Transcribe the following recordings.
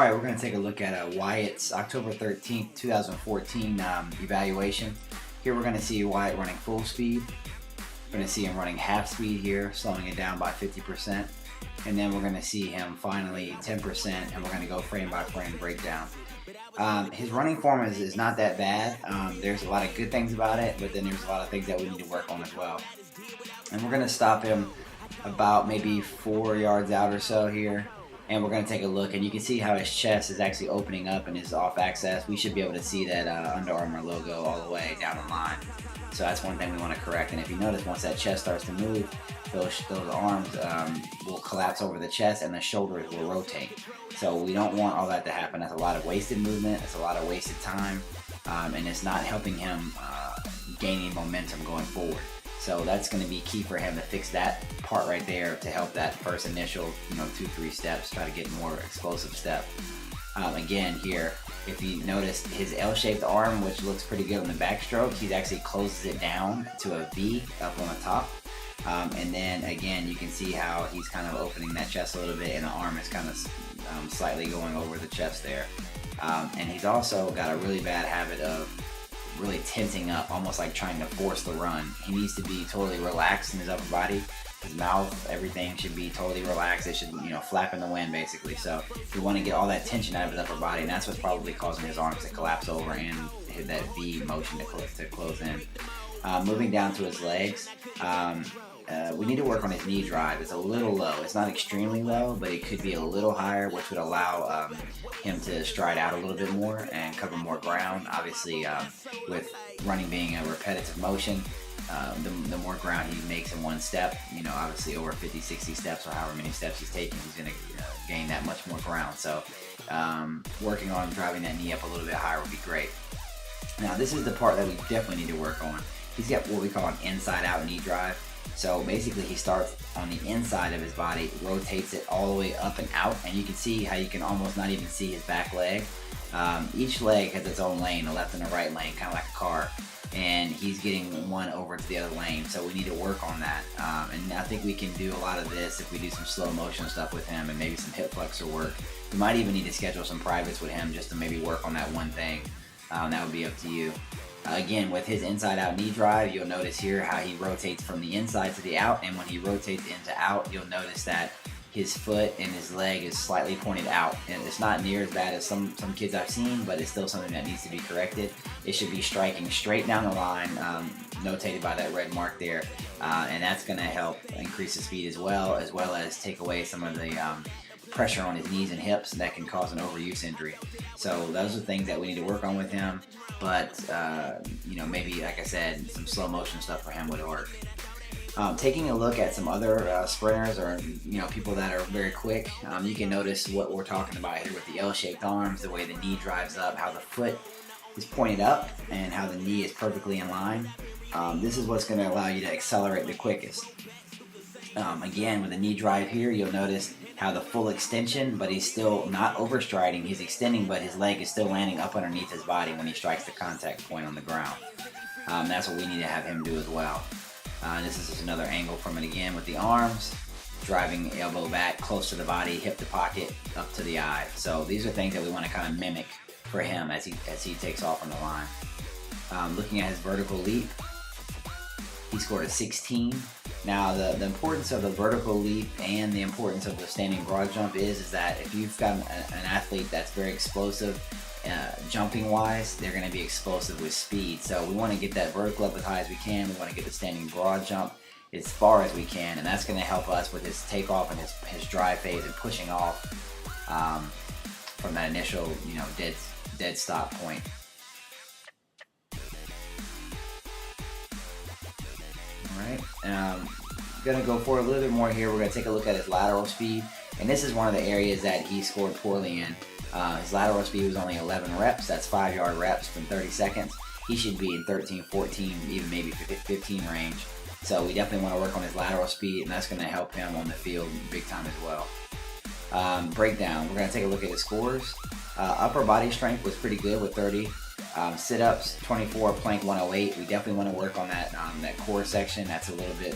Alright, we're going to take a look at Wyatt's October 13th, 2014 evaluation. Here we're going to see Wyatt running full speed. We're going to see him running half speed here, slowing it down by 50%. And then we're going to see him finally 10%, and we're going to go frame by frame breakdown. His running form is not that bad. There's a lot of good things about it, but then there's a lot of things that we need to work on as well. And we're going to stop him about maybe 4 yards out or so here. And we're going to take a look, and you can see how his chest is actually opening up and is off axis. We should be able to see that Under Armour logo all the way down the line. So that's one thing we want to correct. And if you notice, once that chest starts to move, those arms will collapse over the chest and the shoulders will rotate. So we don't want all that to happen. That's a lot of wasted movement. It's a lot of wasted time. And it's not helping him gaining momentum going forward. So that's going to be key for him to fix that part right there to help that first initial, 2-3 steps, try to get more explosive step. Again here, if you notice his L-shaped arm, which looks pretty good on the backstroke, he actually closes it down to a V up on the top. And then again, you can see how he's kind of opening that chest a little bit, and the arm is kind of slightly going over the chest there. And he's also got a really bad habit of really tensing up, almost like trying to force the run. He needs to be totally relaxed in his upper body. His mouth, everything should be totally relaxed. It should, flap in the wind basically. So we want to get all that tension out of his upper body, and that's what's probably causing his arms to collapse over and hit that V motion to close in. Moving down to his legs, we need to work on his knee drive. It's a little low. It's not extremely low, but it could be a little higher, which would allow him to stride out a little bit more and cover more ground. Obviously, with running being a repetitive motion, the more ground he makes in one step, obviously over 50, 60 steps or however many steps he's taking, he's going to gain that much more ground. So working on driving that knee up a little bit higher would be great. Now, this is the part that we definitely need to work on. He's got what we call an inside-out knee drive. So basically he starts on the inside of his body, rotates it all the way up and out, and you can see how you can almost not even see his back leg. Each leg has its own lane, a left and a right lane, kind of like a car, and he's getting one over to the other lane, so we need to work on that. And I think we can do a lot of this if we do some slow motion stuff with him and maybe some hip flexor work. We might even need to schedule some privates with him just to maybe work on that one thing. That would be up to you. Again, with his inside-out knee drive, you'll notice here how he rotates from the inside to the out, and when he rotates in to out, you'll notice that his foot and his leg is slightly pointed out. And it's not near as bad as some kids I've seen, but it's still something that needs to be corrected. It should be striking straight down the line, notated by that red mark there, and that's going to help increase the speed as well as take away some of the pressure on his knees and hips that can cause an overuse injury. So those are things that we need to work on with him, but maybe, like I said, some slow motion stuff for him would work. Taking a look at some other sprinters or people that are very quick, you can notice what we're talking about here with the L-shaped arms, the way the knee drives up, how the foot is pointed up, and how the knee is perfectly in line. This is what's going to allow you to accelerate the quickest. Again, with the knee drive here, you'll notice how the full extension, but he's still not overstriding. He's extending, but his leg is still landing up underneath his body when he strikes the contact point on the ground. That's what we need to have him do as well. This is just another angle from it again with the arms, driving elbow back, close to the body, hip to pocket, up to the eye. So these are things that we want to kind of mimic for him as he takes off on the line. Looking at his vertical leap, he scored a 16. Now, the importance of the vertical leap and the importance of the standing broad jump is that if you've got an athlete that's very explosive, jumping wise, they're going to be explosive with speed. So we want to get that vertical up as high as we can. We want to get the standing broad jump as far as we can, and that's going to help us with his takeoff and his drive phase and pushing off from that initial dead stop point. Alright, gonna go for a little bit more here. We're gonna take a look at his lateral speed, and this is one of the areas that he scored poorly in. His lateral speed was only 11 reps. That's 5-yard reps from 30 seconds. He should be in 13, 14, even maybe 15 range. So we definitely want to work on his lateral speed, and that's going to help him on the field big time as well. Breakdown. We're going to take a look at his scores. Upper body strength was pretty good with 30. Sit-ups 24, plank 108. We definitely want to work on that core section. That's a little bit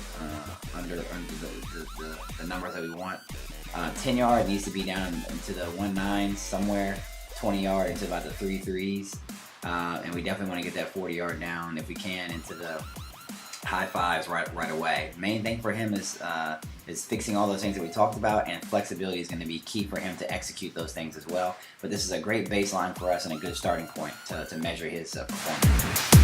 under the numbers that we want. 10 yard needs to be down into the 1.9 somewhere. 20 yard into about the 3.3s. And we definitely want to get that 40 yard down if we can into the high fives right away. Main thing for him is fixing all those things that we talked about, and flexibility is going to be key for him to execute those things as well. But this is a great baseline for us and a good starting point to measure his performance.